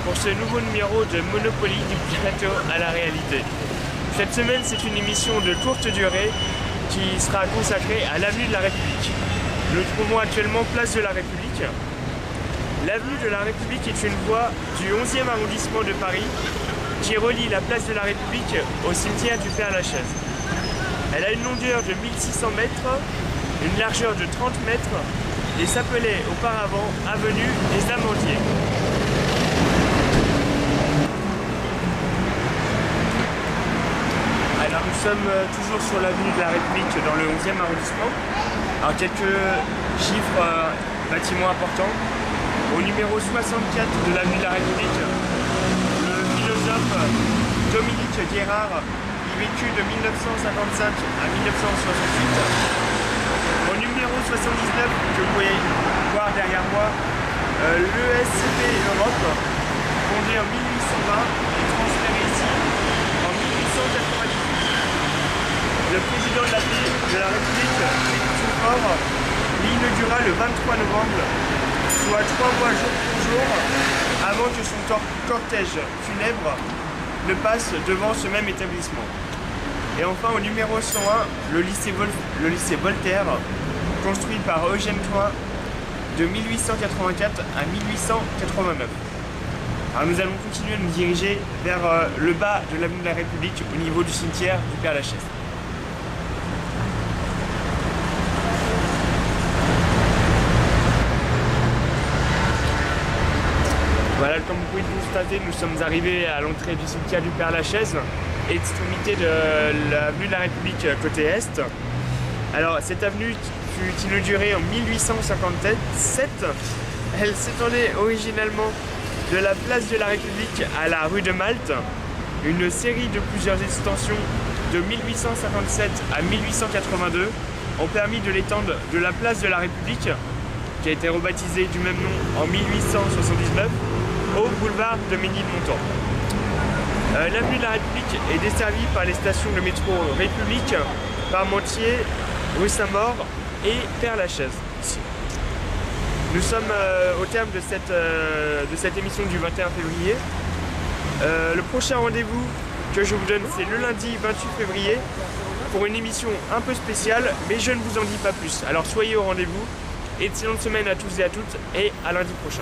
pour ce nouveau numéro de Monopoly du plateau à la réalité. Cette semaine, c'est une émission de courte durée qui sera consacrée à l'avenue de la République. Nous nous trouvons actuellement place de la République. L'avenue de la République est une voie du 11e arrondissement de Paris qui relie la place de la République au cimetière du Père-Lachaise. Elle a une longueur de 1600 mètres, une largeur de 30 mètres et s'appelait auparavant avenue des Amandiers. Alors nous sommes toujours sur l'avenue de la République dans le 11e arrondissement. Alors quelques chiffres, bâtiments importants. Au numéro 64 de l'avenue de la République, le philosophe Dominique Guérard y vécut de 1955 à 1968. Au numéro 79, que vous pouvez voir derrière moi, l'ESCP Europe, fondé en 1820 et transféré ici en 1898. Le président de la République, Félix Faure, l'inaugura le 23 novembre, soit 3 mois jour pour jour avant que son cortège funèbre ne passe devant ce même établissement. Et enfin au numéro 101, le lycée Voltaire, construit par Eugène Thoin de 1884 à 1889. Alors nous allons continuer à nous diriger vers le bas de l'avenue de la République au niveau du cimetière du Père-Lachaise. Voilà, comme vous pouvez le constater, nous sommes arrivés à l'entrée du cimetière du Père-Lachaise, extrémité de l'avenue de la République côté est. Alors cette avenue fut inaugurée en 1857. Elle s'étendait originellement de la place de la République à la rue de Malte. Une série de plusieurs extensions de 1857 à 1882 ont permis de l'étendre de la place de la République, qui a été rebaptisée du même nom en 1879, au boulevard de Ménilmontant. L'avenue de la République est desservie par les stations de métro République, Parmentier, rue Saint-Maur et Père-Lachaise. Nous sommes au terme de cette émission du 21 février. Le prochain rendez-vous que je vous donne, c'est le lundi 28 février pour une émission un peu spéciale, mais je ne vous en dis pas plus. Alors soyez au rendez-vous. Excellente semaine à tous et à toutes et à lundi prochain.